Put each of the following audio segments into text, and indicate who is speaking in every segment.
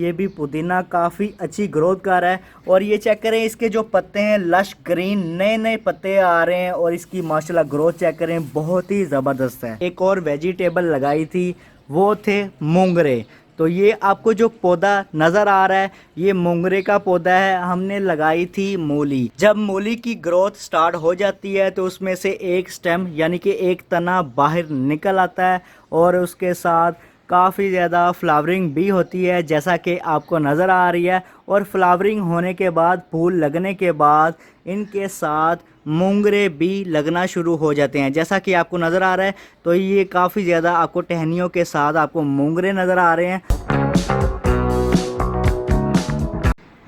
Speaker 1: ये भी पुदीना काफ़ी अच्छी ग्रोथ कर रहा है। और ये चेक करें, इसके जो पत्ते हैं लश ग्रीन, नए नए पत्ते आ रहे हैं और इसकी माशाल्लाह ग्रोथ चेक करें, बहुत ही ज़बरदस्त है। एक और वेजिटेबल लगाई थी, वो थे मोंगरे। तो ये आपको जो पौधा नज़र आ रहा है, ये मोंगरे का पौधा है। हमने लगाई थी मूली। जब मूली की ग्रोथ स्टार्ट हो जाती है तो उसमें से एक स्टेम यानी कि एक तना बाहर निकल आता है और उसके साथ काफ़ी ज़्यादा फ्लावरिंग भी होती है, जैसा कि आपको नज़र आ रही है। और फ्लावरिंग होने के बाद, फूल लगने के बाद, इनके साथ मोंगरे भी लगना शुरू हो जाते हैं, जैसा कि आपको नज़र आ रहा है। तो ये काफ़ी ज़्यादा आपको टहनियों के साथ आपको मोंगरे नज़र आ रहे हैं।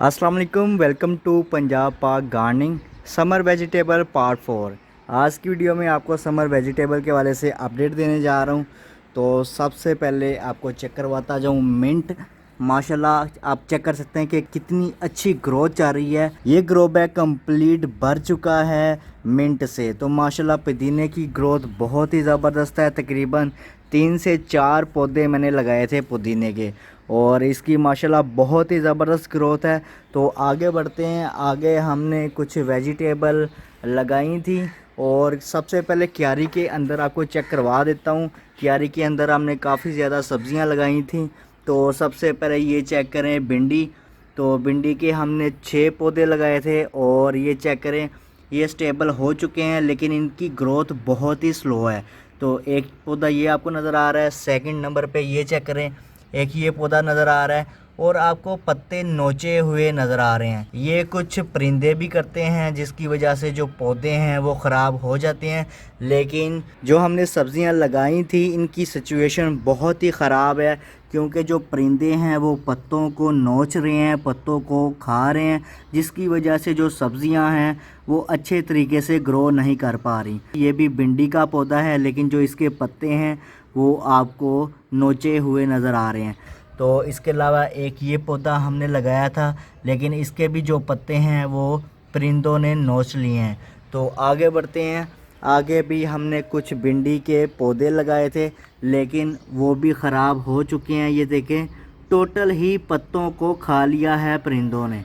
Speaker 1: अस्सलाम वालेकुम, वेलकम टू पंजाब पाक गार्डनिंग समर वेजिटेबल पार्ट 4। आज की वीडियो में आपको समर वेजिटेबल के वाले से अपडेट देने जा रहा हूँ। तो सबसे पहले आपको चेक करवाता जाऊँ मिंट। माशाल्लाह आप चेक कर सकते हैं कि कितनी अच्छी ग्रोथ चल रही है। ये ग्रो बैग कंप्लीट भर चुका है मिंट से। तो माशाल्लाह पुदीने की ग्रोथ बहुत ही ज़बरदस्त है। तकरीबन 3 से 4 पौधे मैंने लगाए थे पुदीने के और इसकी माशाल्लाह बहुत ही ज़बरदस्त ग्रोथ है। तो आगे बढ़ते हैं। आगे हमने कुछ वेजिटेबल लगाई थी और सबसे पहले क्यारी के अंदर आपको चेक करवा देता हूँ। क्यारी के अंदर हमने काफ़ी ज़्यादा सब्जियाँ लगाई थी। तो सबसे पहले ये चेक करें भिंडी। तो भिंडी के हमने 6 पौधे लगाए थे और ये चेक करें, ये स्टेबल हो चुके हैं, लेकिन इनकी ग्रोथ बहुत ही स्लो है। तो एक पौधा ये आपको नज़र आ रहा है, सेकंड नंबर पे ये चेक करें, एक ये पौधा नज़र आ रहा है और आपको पत्ते नोचे हुए नज़र आ रहे हैं। ये कुछ परिंदे भी करते हैं, जिसकी वजह से जो पौधे हैं वो ख़राब हो जाते हैं। लेकिन जो हमने सब्जियां लगाई थी, इनकी सिचुएशन बहुत ही ख़राब है, क्योंकि जो परिंदे हैं वो पत्तों को नोच रहे हैं, पत्तों को खा रहे हैं, जिसकी वजह से जो सब्जियां हैं वो अच्छे तरीके से ग्रो नहीं कर पा रही। ये भी भिंडी का पौधा है, लेकिन जो इसके पत्ते हैं वो आपको नोचे हुए नज़र आ रहे हैं। तो इसके अलावा एक ये पौधा हमने लगाया था, लेकिन इसके भी जो पत्ते हैं वो परिंदों ने नोच लिए हैं। तो आगे बढ़ते हैं। आगे भी हमने कुछ भिंडी के पौधे लगाए थे, लेकिन वो भी ख़राब हो चुके हैं। ये देखें, टोटल ही पत्तों को खा लिया है परिंदों ने।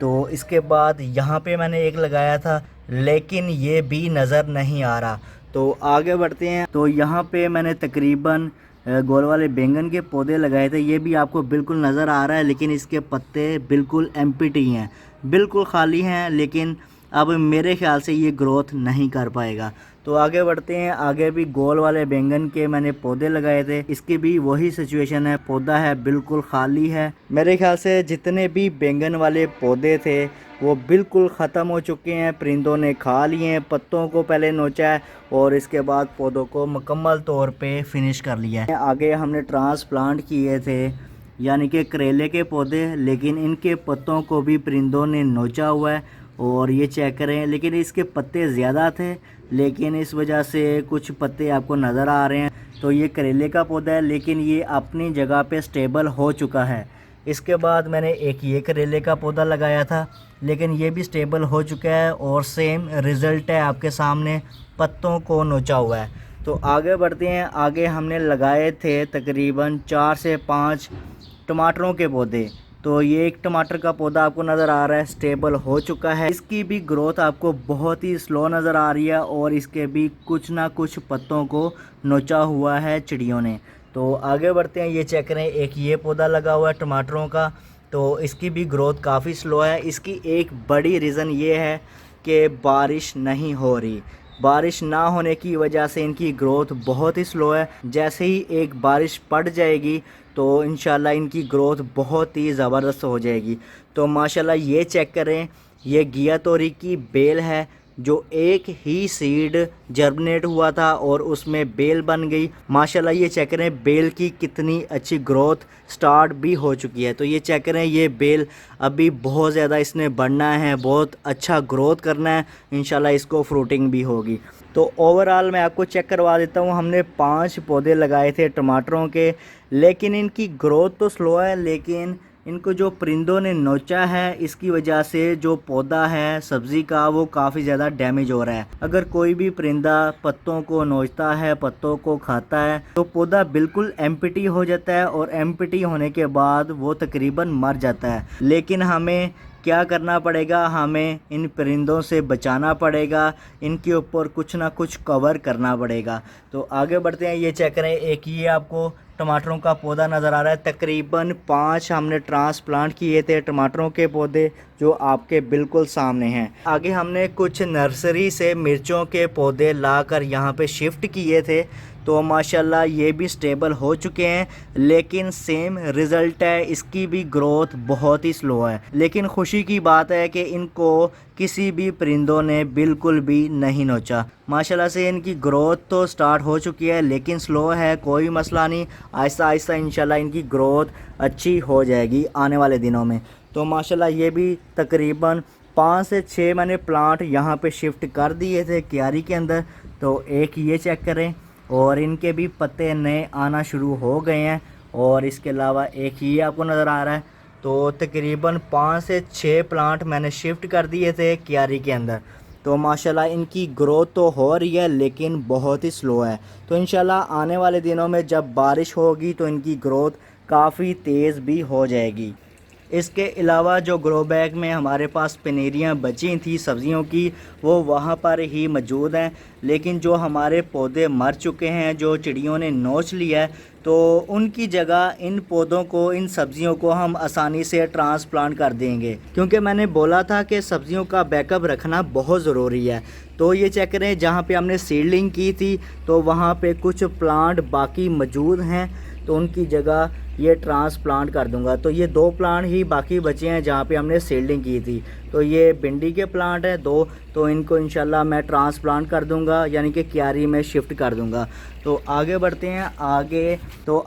Speaker 1: तो इसके बाद यहाँ पे मैंने एक लगाया था, लेकिन ये भी नज़र नहीं आ रहा। तो आगे बढ़ते हैं। तो यहाँ पे मैंने तकरीबन गोल वाले बैंगन के पौधे लगाए थे। ये भी आपको बिल्कुल नज़र आ रहा है, लेकिन इसके पत्ते बिल्कुल एम्प्टी हैं, बिल्कुल खाली हैं। लेकिन अब मेरे ख्याल से ये ग्रोथ नहीं कर पाएगा। तो आगे बढ़ते हैं। आगे भी गोल वाले बैंगन के मैंने पौधे लगाए थे, इसकी भी वही सिचुएशन है, पौधा है बिल्कुल खाली है। मेरे ख्याल से जितने भी बैंगन वाले पौधे थे वो बिल्कुल ख़त्म हो चुके हैं, परिंदों ने खा लिए हैं। पत्तों को पहले नोचा है और इसके बाद पौधों को मुकम्मल तौर पे फिनिश कर लिया है। आगे हमने ट्रांसप्लांट किए थे, यानी कि करेले के पौधे, लेकिन इनके पत्तों को भी परिंदों ने नोचा हुआ है। और ये चेक करें, लेकिन इसके पत्ते ज़्यादा थे, लेकिन इस वजह से कुछ पत्ते आपको नज़र आ रहे हैं। तो ये करेले का पौधा है, लेकिन ये अपनी जगह पे स्टेबल हो चुका है। इसके बाद मैंने एक ये करेले का पौधा लगाया था, लेकिन ये भी स्टेबल हो चुका है और सेम रिज़ल्ट है आपके सामने, पत्तों को नोचा हुआ है। तो आगे बढ़ते हैं। आगे हमने लगाए थे तकरीबन 4 से 5 टमाटरों के पौधे। तो ये एक टमाटर का पौधा आपको नज़र आ रहा है, स्टेबल हो चुका है। इसकी भी ग्रोथ आपको बहुत ही स्लो नज़र आ रही है और इसके भी कुछ ना कुछ पत्तों को नोचा हुआ है चिड़ियों ने। तो आगे बढ़ते हैं। ये चेक करें, एक ये पौधा लगा हुआ है टमाटरों का। तो इसकी भी ग्रोथ काफ़ी स्लो है। इसकी एक बड़ी रीज़न ये है कि बारिश नहीं हो रही। बारिश ना होने की वजह से इनकी ग्रोथ बहुत ही स्लो है। जैसे ही एक बारिश पड़ जाएगी तो इंशाल्लाह इनकी ग्रोथ बहुत ही ज़बरदस्त हो जाएगी। तो माशाल्लाह ये चेक करें, ये घिया तोरी की बेल है, जो एक ही सीड जर्मिनेट हुआ था और उसमें बेल बन गई। माशाल्लाह ये चेक करें, बेल की कितनी अच्छी ग्रोथ स्टार्ट भी हो चुकी है। तो ये चेक करें, ये बेल अभी बहुत ज़्यादा इसने बढ़ना है, बहुत अच्छा ग्रोथ करना है, इंशाल्लाह इसको फ्रूटिंग भी होगी। तो ओवरऑल मैं आपको चेक करवा देता हूँ। हमने 5 पौधे लगाए थे टमाटरों के, लेकिन इनकी ग्रोथ तो स्लो है, लेकिन इनको जो परिंदों ने नोचा है, इसकी वजह से जो पौधा है सब्ज़ी का वो काफ़ी ज़्यादा डैमेज हो रहा है। अगर कोई भी परिंदा पत्तों को नोचता है, पत्तों को खाता है, तो पौधा बिल्कुल एम्प्टी हो जाता है और एम्प्टी होने के बाद वो तकरीबन मर जाता है। लेकिन हमें क्या करना पड़ेगा, हमें इन परिंदों से बचाना पड़ेगा, इनके ऊपर कुछ ना कुछ कवर करना पड़ेगा। तो आगे बढ़ते हैं। ये चेक करें, एक ये आपको टमाटरों का पौधा नज़र आ रहा है। तकरीबन 5 हमने ट्रांसप्लांट किए थे टमाटरों के पौधे, जो आपके बिल्कुल सामने हैं। आगे हमने कुछ नर्सरी से मिर्चों के पौधे लाकर यहाँ पे शिफ्ट किए थे, तो माशाल्लाह ये भी स्टेबल हो चुके हैं, लेकिन सेम रिज़ल्ट है, इसकी भी ग्रोथ बहुत ही स्लो है। लेकिन खुशी की बात है कि इनको किसी भी परिंदों ने बिल्कुल भी नहीं नोचा। माशाल्लाह से इनकी ग्रोथ तो स्टार्ट हो चुकी है, लेकिन स्लो है, कोई मसला नहीं, आहिस्ता आहिस्ता इंशाल्लाह इनकी ग्रोथ अच्छी हो जाएगी आने वाले दिनों में। तो माशाल्लाह ये भी तकरीबन 5 से 6 मैंने प्लांट यहाँ पे शिफ्ट कर दिए थे क्यारी के अंदर। तो एक ये चेक करें, और इनके भी पत्ते नए आना शुरू हो गए हैं। और इसके अलावा एक ये आपको नज़र आ रहा है। तो तकरीबन 5 से 6 प्लांट मैंने शिफ्ट कर दिए थे क्यारी के अंदर। तो माशाल्लाह इनकी ग्रोथ तो हो रही है, लेकिन बहुत ही स्लो है। तो इंशाल्लाह आने वाले दिनों में जब बारिश होगी तो इनकी ग्रोथ काफ़ी तेज़ भी हो जाएगी। इसके अलावा जो ग्रो बैग में हमारे पास पनीरियाँ बची थी सब्ज़ियों की, वो वहाँ पर ही मौजूद हैं। लेकिन जो हमारे पौधे मर चुके हैं, जो चिड़ियों ने नोच लिया है, तो उनकी जगह इन पौधों को, इन सब्ज़ियों को हम आसानी से ट्रांसप्लांट कर देंगे, क्योंकि मैंने बोला था कि सब्ज़ियों का बैकअप रखना बहुत ज़रूरी है। तो ये चेक करें, जहाँ पे हमने सीडलिंग की थी तो वहाँ पे कुछ प्लांट बाकी मौजूद हैं, तो उनकी जगह ये ट्रांसप्लांट कर दूंगा। तो ये 2 प्लांट ही बाकी बचे हैं जहाँ पे हमने सीडलिंग की थी। तो ये भिंडी के प्लांट हैं 2, तो इनको इंशाल्लाह मैं ट्रांसप्लांट कर दूंगा, यानी कि क्यारी में शिफ्ट कर दूंगा। तो आगे बढ़ते हैं।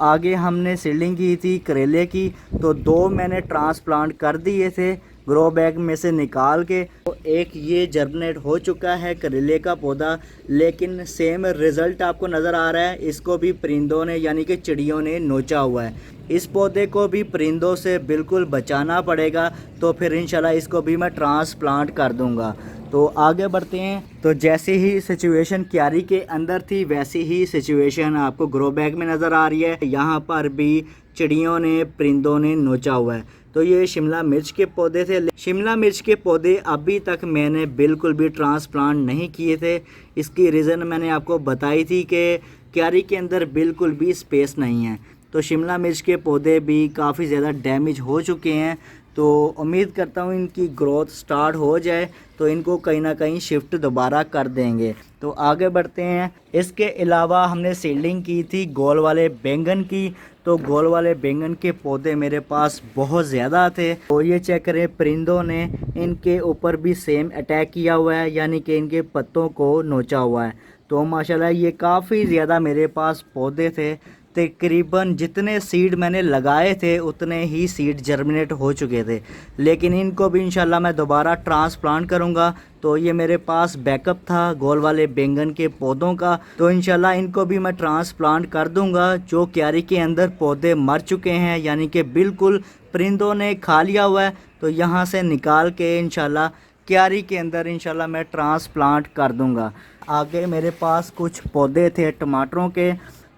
Speaker 1: आगे हमने सीडलिंग की थी करेले की, तो 2 मैंने ट्रांसप्लांट कर दिए थे ग्रो बैग में से निकाल के। तो एक ये जर्मिनेट हो चुका है करेले का पौधा, लेकिन सेम रिज़ल्ट आपको नज़र आ रहा है। इसको भी परिंदों ने, यानी कि चिड़ियों ने नोचा हुआ है। इस पौधे को भी परिंदों से बिल्कुल बचाना पड़ेगा, तो फिर इंशाल्लाह इसको भी मैं ट्रांसप्लांट कर दूंगा। तो आगे बढ़ते हैं। तो जैसी ही सिचुएशन क्यारी के अंदर थी, वैसी ही सिचुएशन आपको ग्रो बैग में नज़र आ रही है। यहाँ पर भी चिड़ियों ने, परिंदों ने नोचा हुआ है। तो ये शिमला मिर्च के पौधे थे। शिमला मिर्च के पौधे अभी तक मैंने बिल्कुल भी ट्रांसप्लांट नहीं किए थे। इसकी रीज़न मैंने आपको बताई थी कि क्यारी के अंदर बिल्कुल भी स्पेस नहीं है। तो शिमला मिर्च के पौधे भी काफ़ी ज़्यादा डैमेज हो चुके हैं। तो उम्मीद करता हूँ इनकी ग्रोथ स्टार्ट हो जाए तो इनको कहीं ना कहीं शिफ्ट दोबारा कर देंगे। तो आगे बढ़ते हैं। इसके अलावा हमने सीडलिंग की थी गोल वाले बैंगन की। तो गोल वाले बैंगन के पौधे मेरे पास बहुत ज़्यादा थे। तो ये चेक करें, परिंदों ने इनके ऊपर भी सेम अटैक किया हुआ है, यानी कि इनके पत्तों को नोचा हुआ है। तो माशाल्लाह ये काफ़ी ज़्यादा मेरे पास पौधे थे। तकरीबन जितने सीड मैंने लगाए थे उतने ही सीड जर्मिनेट हो चुके थे, लेकिन इनको भी इंशाल्लाह मैं दोबारा ट्रांसप्लांट करूंगा। तो ये मेरे पास बैकअप था गोल वाले बैंगन के पौधों का, तो इंशाल्लाह इनको भी मैं ट्रांसप्लांट कर दूंगा। जो क्यारी के अंदर पौधे मर चुके हैं, यानी कि बिल्कुल परिंदों ने खा लिया हुआ है, तो यहाँ से निकाल के इंशाल्लाह क्यारी के अंदर इंशाल्लाह मैं ट्रांसप्लांट कर दूंगा। आगे मेरे पास कुछ पौधे थे टमाटरों के।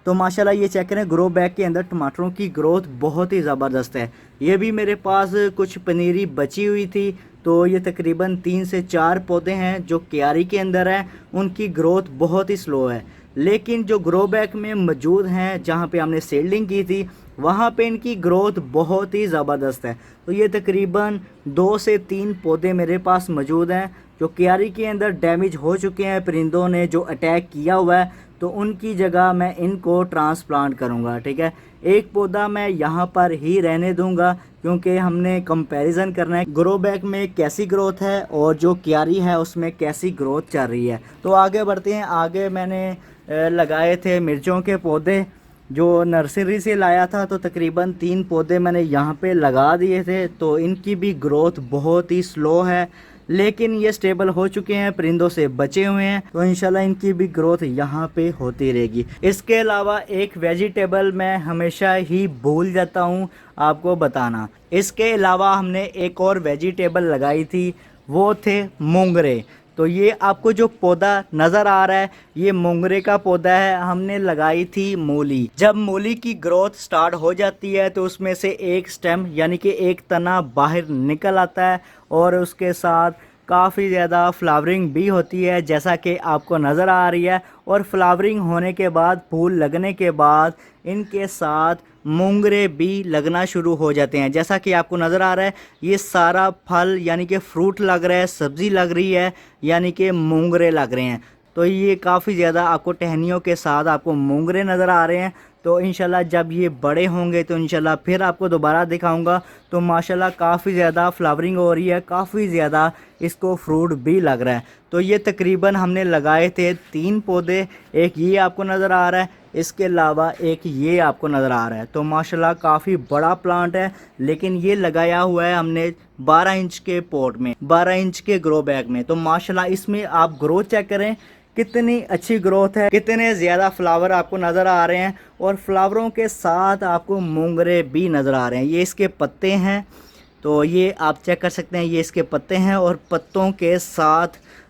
Speaker 1: तो माशाल्लाह ये चेक करें, ग्रो बैग के अंदर टमाटरों की ग्रोथ बहुत ही ज़बरदस्त है। ये भी मेरे पास कुछ पनीरी बची हुई थी। तो ये तकरीबन 3 से 4 पौधे हैं जो क्यारी के अंदर हैं, उनकी ग्रोथ बहुत ही स्लो है। लेकिन जो ग्रो बैग में मौजूद हैं, जहाँ पे हमने सीडलिंग की थी, वहाँ पे इनकी ग्रोथ बहुत ही ज़बरदस्त है। तो ये तकरीबन 2 से 3 पौधे मेरे पास मौजूद हैं जो क्यारी के अंदर डैमेज हो चुके हैं, परिंदों ने जो अटैक किया हुआ है। तो उनकी जगह मैं इनको ट्रांसप्लांट करूंगा। ठीक है, एक पौधा मैं यहाँ पर ही रहने दूंगा, क्योंकि हमने कंपैरिजन करना है ग्रो बैग में कैसी ग्रोथ है और जो क्यारी है उसमें कैसी ग्रोथ चल रही है। तो आगे बढ़ते हैं। आगे मैंने लगाए थे मिर्चों के पौधे जो नर्सरी से लाया था। तो तकरीबन 3 पौधे मैंने यहाँ पे लगा दिए थे। तो इनकी भी ग्रोथ बहुत ही स्लो है, लेकिन ये स्टेबल हो चुके हैं, परिंदों से बचे हुए हैं, तो इंशाल्लाह इनकी भी ग्रोथ यहाँ पे होती रहेगी। इसके अलावा एक वेजिटेबल मैं हमेशा ही भूल जाता हूँ आपको बताना। इसके अलावा हमने एक और वेजिटेबल लगाई थी, वो थे मोंगरे। तो ये आपको जो पौधा नज़र आ रहा है, ये मोंगरे का पौधा है। हमने लगाई थी मूली। जब मूली की ग्रोथ स्टार्ट हो जाती है तो उसमें से एक स्टेम यानी कि एक तना बाहर निकल आता है और उसके साथ काफ़ी ज़्यादा फ्लावरिंग भी होती है, जैसा कि आपको नज़र आ रही है। और फ्लावरिंग होने के बाद, फूल लगने के बाद इनके साथ मोंगरे भी लगना शुरू हो जाते हैं। जैसा कि आपको नज़र आ रहा है, ये सारा फल यानी कि फ्रूट लग रहा है, सब्ज़ी लग रही है, यानी कि मोंगरे लग रहे हैं। तो ये काफ़ी ज़्यादा आपको टहनियों के साथ आपको मोंगरे नज़र आ रहे हैं। तो इंशाल्लाह जब ये बड़े होंगे तो इंशाल्लाह फिर आपको दोबारा दिखाऊंगा। तो माशाल्लाह काफ़ी ज़्यादा फ्लावरिंग हो रही है, काफ़ी ज़्यादा इसको फ्रूट भी लग रहा है। तो ये तकरीबन हमने लगाए थे 3 पौधे, एक ये आपको नज़र आ रहा है, इसके अलावा एक ये आपको नज़र आ रहा है। तो माशाल्लाह काफ़ी बड़ा प्लांट है, लेकिन ये लगाया हुआ है हमने 12 इंच के पॉट में, 12 इंच के ग्रो बैग में। तो माशाल्लाह इसमें आप ग्रोथ चेक करें, कितनी अच्छी ग्रोथ है, कितने ज़्यादा फ्लावर आपको नज़र आ रहे हैं और फ्लावरों के साथ आपको मोंगरे भी नज़र आ रहे हैं। ये इसके पत्ते हैं, तो ये आप चेक कर सकते हैं, ये इसके पत्ते हैं और पत्तों के साथ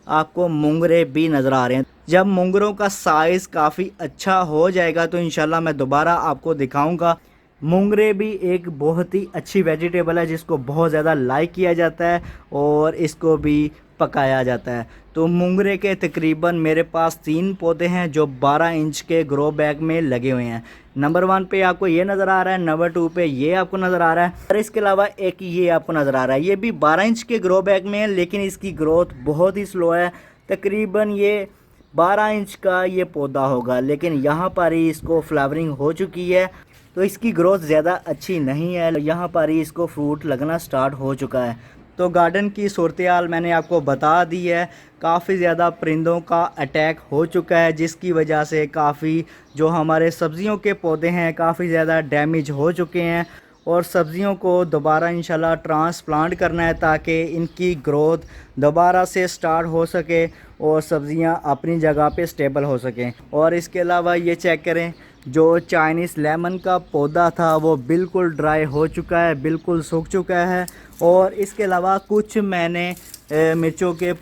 Speaker 1: आपको मोंगरे भी नज़र आ रहे हैं। जब मोंगरों का साइज़ काफ़ी अच्छा हो जाएगा तो इंशाल्लाह मैं दोबारा आपको दिखाऊंगा। मोंगरे भी एक बहुत ही अच्छी वेजिटेबल है जिसको बहुत ज़्यादा लाइक किया जाता है और इसको भी पकाया जाता है। तो मोंगरे के तकरीबन मेरे पास 3 पौधे हैं जो 12 इंच के ग्रो बैग में लगे हुए हैं। नंबर 1 पे आपको ये नज़र आ रहा है, नंबर 2 पे ये आपको नज़र आ रहा है और इसके अलावा एक ये आपको नज़र आ रहा है। ये भी 12 इंच के ग्रो बैग में है, लेकिन इसकी ग्रोथ बहुत ही स्लो है। तकरीबन ये 12 इंच का ये पौधा होगा, लेकिन यहाँ पर ही इसको फ्लावरिंग हो चुकी है, तो इसकी ग्रोथ ज़्यादा अच्छी नहीं है। यहाँ पर ही इसको फ्रूट लगना स्टार्ट हो चुका है। तो गार्डन की सूरत हाल मैंने आपको बता दी है। काफ़ी ज़्यादा परिंदों का अटैक हो चुका है, जिसकी वजह से काफ़ी जो हमारे सब्ज़ियों के पौधे हैं काफ़ी ज़्यादा डैमेज हो चुके हैं और सब्ज़ियों को दोबारा इंशाल्लाह ट्रांसप्लांट करना है ताकि इनकी ग्रोथ दोबारा से स्टार्ट हो सके और सब्ज़ियां अपनी जगह पे स्टेबल हो सकें। और इसके अलावा ये चेक करें, जो चाइनीज़ लेमन का पौधा था वो बिल्कुल ड्राई हो चुका है, बिल्कुल सूख चुका है। और इसके अलावा कुछ मैंने मिर्चों के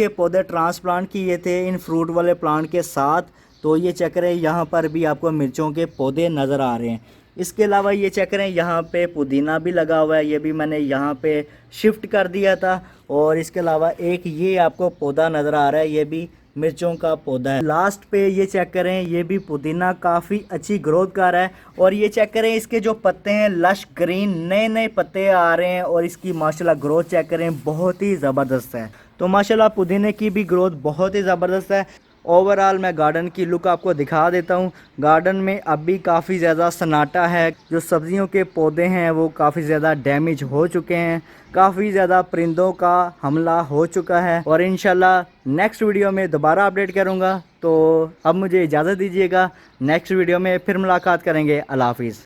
Speaker 1: पौधे ट्रांसप्लांट किए थे इन फ्रूट वाले प्लांट के साथ। तो ये चेक करें, यहाँ पर भी आपको मिर्चों के पौधे नज़र आ रहे हैं। इसके अलावा ये चेक करें, यहाँ पे पुदीना भी लगा हुआ है, ये भी मैंने यहाँ पे शिफ्ट कर दिया था। और इसके अलावा एक ये आपको पौधा नज़र आ रहा है, ये भी मिर्चों का पौधा है। लास्ट पे ये चेक करें, ये भी पुदीना काफ़ी अच्छी ग्रोथ कर रहा है। और ये चेक करें, इसके जो पत्ते हैं लश ग्रीन, नए नए पत्ते आ रहे हैं और इसकी माशाल्लाह ग्रोथ चेक करें, बहुत ही ज़बरदस्त है। तो माशाल्लाह पुदीने की भी ग्रोथ बहुत ही ज़बरदस्त है। ओवरऑल मैं गार्डन की लुक आपको दिखा देता हूँ। गार्डन में अभी काफ़ी ज़्यादा सन्नाटा है, जो सब्जियों के पौधे हैं वो काफ़ी ज़्यादा डैमेज हो चुके हैं, काफ़ी ज़्यादा परिंदों का हमला हो चुका है। और इंशाल्लाह नेक्स्ट वीडियो में दोबारा अपडेट करूँगा। तो अब मुझे इजाज़त दीजिएगा, नेक्स्ट वीडियो में फिर मुलाकात करेंगे। अल्लाह हाफिज़।